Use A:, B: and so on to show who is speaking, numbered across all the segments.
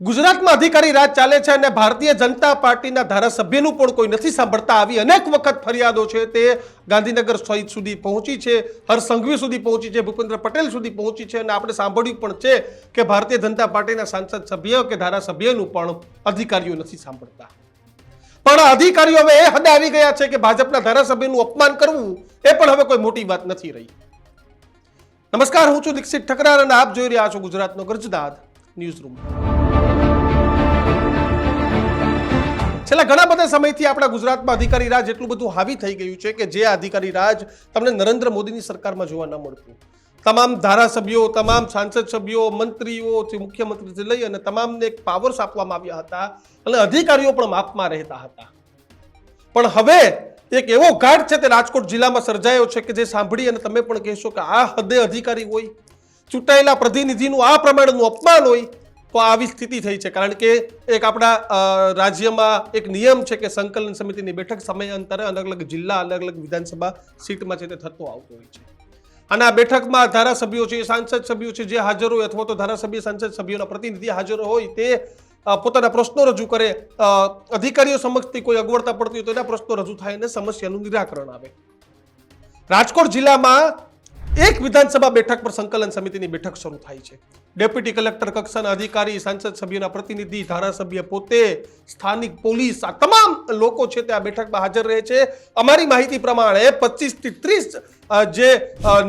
A: ગુજરાતમાં અધિકારી રાજ ચાલે છે અને ભારતીય જનતા પાર્ટીના ધારાસભ્યનું પણ કોઈ નથી સાંભળતા. આવી અનેક વખત ફરિયાદો છે તે ગાંધીનગર સુધી પહોંચી છે, હર્ષ સંઘવી સુધી પહોંચી છે, ભૂપેન્દ્ર પટેલ સુધી પહોંચી છે અને આપણે સાંભળ્યું પણ છે કે ભારતીય જનતા પાર્ટીના સાંસદ સભ્ય કે ધારાસભ્યનું પણ અધિકારીઓ નથી સાંભળતા. પણ અધિકારીઓ હવે એ હદે આવી ગયા છે કે ભાજપના ધારાસભ્યનું અપમાન કરવું એ પણ હવે કોઈ મોટી વાત નથી રહી. નમસ્કાર, હું છું દીક્ષિત ઠકરાર અને આપ જોઈ રહ્યા છો ગુજરાતનો ગર્જદાદ ન્યૂઝ રૂમ. છેલ્લા ઘણા બધા સમયથી આપણા ગુજરાતમાં અધિકારી રાજ એટલું બધું હાવી થઈ ગયું છે કે જે અધિકારી રાજ તમને નરેન્દ્ર મોદીની સરકારમાં જોવા ન મળતું. તમામ ધારાસભ્યો, તમામ સાંસદ સભ્યો, મંત્રીઓ, મુખ્યમંત્રીથી લઈ અને તમામને એક પાવર્સ આપવામાં આવ્યા હતા અને અધિકારીઓ પણ માપમાં રહેતા હતા. પણ હવે એક એવો ઘાટ છે તે રાજકોટ જિલ્લામાં સર્જાયો છે કે જે સાંભળી અને તમે પણ કહેશો કે આ હદે અધિકારી હોય, ચૂંટાયેલા પ્રતિનિધિનું આ પ્રમાણેનું અપમાન હોય તો આવી સ્થિતિ થઈ છે. કારણ કે એક આપણા રાજ્યમાં એક નિયમ છે કે સંકલન સમિતિની બેઠક સમયાંતરે અલગ અલગ જિલ્લા, અલગ અલગ વિધાનસભા સીટમાં છે તે થતો આવતો હોય છે. અને આ બેઠકમાં ધારાસભ્યો છે, સાંસદ સભ્યો છે જે હાજર હોય અથવા તો ધારાસભ્ય સાંસદ સભ્યોના પ્રતિનિધિ હાજર હોય તે પોતાના પ્રશ્નો રજૂ કરે. અધિકારીઓ સમક્ષથી કોઈ અગવડતા પડતી હોય તો એના પ્રશ્નો રજૂ થાય અને સમસ્યાનું નિરાકરણ આવે. રાજકોટ જિલ્લામાં એક વિધાનસભા બેઠક પર સંકલન સમિતિની બેઠક શરૂ થાય છે. ડેપ્યુટી કલેક્ટર કક્ષાના અધિકારી, સાંસદ સભ્યના પ્રતિનિધિ, ધારાસભ્ય પોતે, સ્થાનિક પોલીસ, આ તમામ લોકો છે તે આ બેઠકમાં હાજર રહે છે. અમારી માહિતી પ્રમાણે 25 થી 30 જે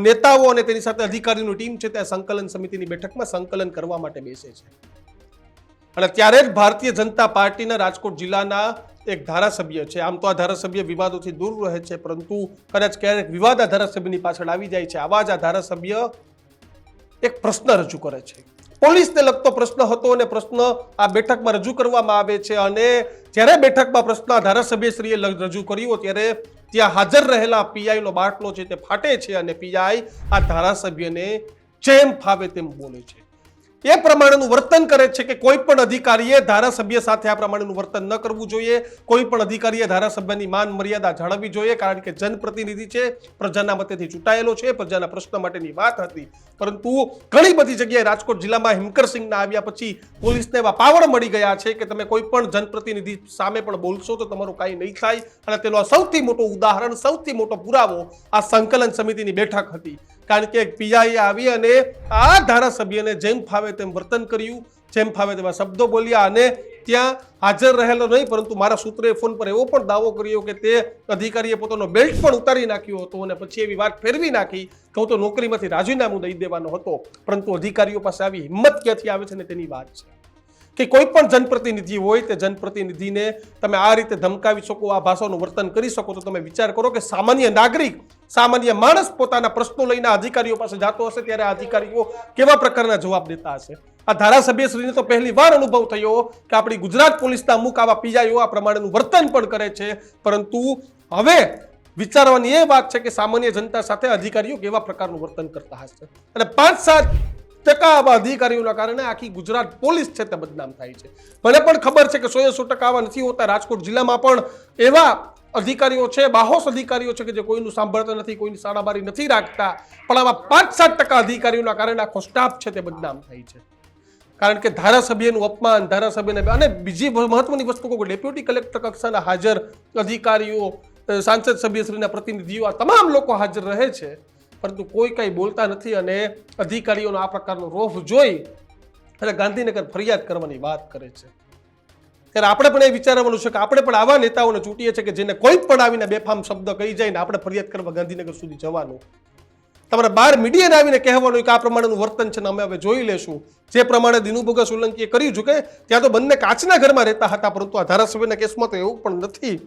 A: નેતાઓ અને તેની સાથે અધિકારીની ટીમ છે તે સંકલન સમિતિની બેઠકમાં સંકલન કરવા માટે બેસે છે. અને ત્યારે જ ભારતીય જનતા પાર્ટીના રાજકોટ જિલ્લાના એક ધારાસભ્ય છે. આમ તો આ ધારાસભ્ય વિવાદોથી દૂર રહે છે, પરંતુ કદાચ ક્યારેક વિવાદ આ ધારાસભ્યની પાછળ આવી જાય છે. આવા જ આ ધારાસભ્ય એક પ્રશ્ન રજૂ કરે છે. પોલીસને લગતો પ્રશ્ન હતો અને પ્રશ્ન આ બેઠકમાં રજૂ કરવામાં આવે છે. અને જ્યારે બેઠકમાં પ્રશ્ન ધારાસભ્યશ્રીએ રજૂ કર્યો ત્યારે ત્યાં હાજર રહેલા પીઆઈનો બાટલો છે તે ફાટે છે અને પીઆઈ આ ધારાસભ્યને જેમ ફાવે તેમ બોલે છે. એ પ્રમાણેનું વર્તન કરે છે કે કોઈ પણ અધિકારીએ ધારાસભ્ય સાથે આ પ્રમાણેનું વર્તન ન કરવું જોઈએ. કોઈ પણ અધિકારીએ ધારાસભ્યની માન મર્યાદા જાળવવી જોઈએ. કારણ કે જનપ્રતિનિધિ છે, પ્રજાના મતેથી ચૂંટાયેલો છે, પ્રજાના પ્રશ્ન માટેની વાત હતી. પરંતુ ઘણી બધી જગ્યાએ રાજકોટ જિલ્લામાં હિમકરસિંહના આવ્યા પછી પોલીસને એવા પાવર મળી ગયા છે કે તમે કોઈ પણ જનપ્રતિનિધિ સામે પણ બોલશો તો તમારું કાંઈ નહીં થાય. અને તેનો સૌથી મોટો ઉદાહરણ, સૌથી મોટો પુરાવો આ સંકલન સમિતિની બેઠક હતી. કારણ કે પીઆઈ આવી અને આ ધારાસભ્યને જેમ ફાવે તેમ વર્તન કર્યું, જેમ ફાવે તેવા શબ્દો બોલ્યા અને ત્યાં હાજર રહેલો નહીં, પરંતુ મારા સૂત્રે ફોન પર એવો પણ દાવો કર્યો કે તે અધિકારીએ પોતાનો બેલ્ટ પણ ઉતારી નાખ્યો હતો અને પછી એવી વાત ફેરવી નાખી કે હું તો નોકરીમાંથી રાજીનામું દઈ દેવાનો હતો. પરંતુ અધિકારીઓ પાસે આવી હિંમત ક્યાંથી આવે છે ને તેની વાત છે કે કોઈ પણ જનપ્રતિનિધિ હોય તે જનપ્રતિનિધિને તમે આ રીતે ધમકાવી શકો, આ ભાષાનું વર્તન કરી શકો તો તમે વિચાર કરો કે સામાન્ય નાગરિક, સામાન્ય માણસ પોતાના પ્રશ્નો લઈને અધિકારીઓ પાસે જતો હશે ત્યારે આ અધિકારીઓ કેવા પ્રકારના જવાબ દેતા હશે. આ ધારાસભ્યશ્રીને તો પહેલી વાર અનુભવ થયો કે આપણી ગુજરાત પોલીસના અમુક આવા પીઆઈઓ આ પ્રમાણેનું વર્તન પણ કરે છે. પરંતુ હવે વિચારવાની એ વાત છે કે સામાન્ય જનતા સાથે અધિકારીઓ કેવા પ્રકારનું વર્તન કરતા હશે. અને 5-7% આવા અધિકારીઓના કારણે આખી ગુજરાત પોલીસ છે તે બદનામ થાય છે. મને પણ ખબર છે કે 100% આવા નથી હોતા. રાજકોટ જિલ્લામાં પણ એવા અધિકારીઓ છે, બાહોશ અધિકારીઓ છે કે જે કોઈનું સાંભળતા નથી, કોઈની સાડાબારી નથી રાખતા. પણ આવા 5-7% અધિકારીઓના કારણે આખો સ્ટાફ છે તે બદનામ થાય છે. કારણ કે ધારાસભ્યનું અપમાન, ધારાસભ્યને અને બીજી મહત્વની વસ્તુ કહું, ડેપ્યુટી કલેક્ટર કક્ષાના હાજર અધિકારીઓ, સાંસદ સભ્યશ્રીના પ્રતિનિધિઓ, આ તમામ લોકો હાજર રહે છે, પરંતુ કોઈ કંઈ બોલતા નથી. અને અધિકારીઓનો આ પ્રકારનો રોફ જોઈ અને ગાંધીનગર ફરિયાદ કરવાની વાત કરે છે. ત્યારે આપણે પણ એ વિચારવાનું છે કે આપણે પણ આવા નેતાઓને ચૂંટીએ છીએ કે જેને કોઈ પણ આવીને બેફામ શબ્દ કહી જાય ને આપણે ફરિયાદ કરવા ગાંધીનગર સુધી જવાનું. તમારે બહાર મીડિયાને આવીને કહેવાનું કે આ પ્રમાણેનું વર્તન છે ને અમે હવે જોઈ લેશું. જે પ્રમાણે દિનુભગત સોલંકીએ કર્યું છે કે ત્યાં તો બંને કાચના ઘરમાં રહેતા હતા, પરંતુ આ ધારાસભ્યના કેસમાં તો એવું પણ નથી.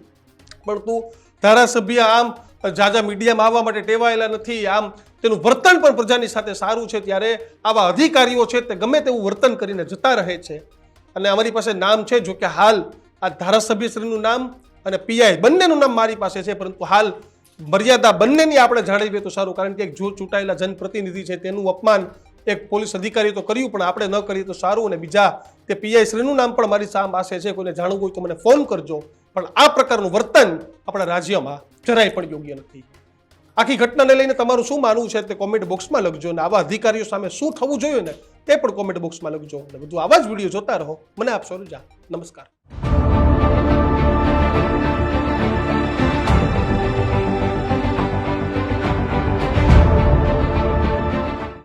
A: પરંતુ ધારાસભ્ય આમ જાજા મીડિયામાં આવવા માટે ટેવાયેલા નથી, આમ તેનું વર્તન પણ પ્રજાની સાથે સારું છે. ત્યારે આવા અધિકારીઓ છે તે ગમે તેવું વર્તન કરીને જતા રહે છે. અને અમારી પાસે નામ છે, જો કે હાલ આ ધારાસભ્યશ્રીનું નામ અને પીઆઈ બંનેનું નામ મારી પાસે છે, પરંતુ હાલ મર્યાદા બંનેની આપણે જાળવીએ તો સારું. કારણ કે એક જો ચૂંટાયેલા જનપ્રતિનિધિ છે તેનું અપમાન એક પોલીસ અધિકારી તો કર્યું, પણ આપણે ન કરીએ તો સારું. અને બીજા તે પીઆઈ શ્રીનું નામ પણ મારી પાસે છે, કોઈને જાણવું હોય તો મને ફોન કરજો. પણ આ પ્રકારનું વર્તન આપણા રાજ્યમાં જરાય પણ યોગ્ય નથી. આખી ઘટનાને લઈને તમારું શું માનવું છે તે કોમેન્ટ બોક્સમાં લખજો અને આવા અધિકારીઓ સામે શું થવું જોઈએ ને તે પણ કોમેન્ટ બોક્સમાં લખજો અને બધું આવા જ વિડીયો જોતા રહો. મને આપશો રજા. નમસ્કાર.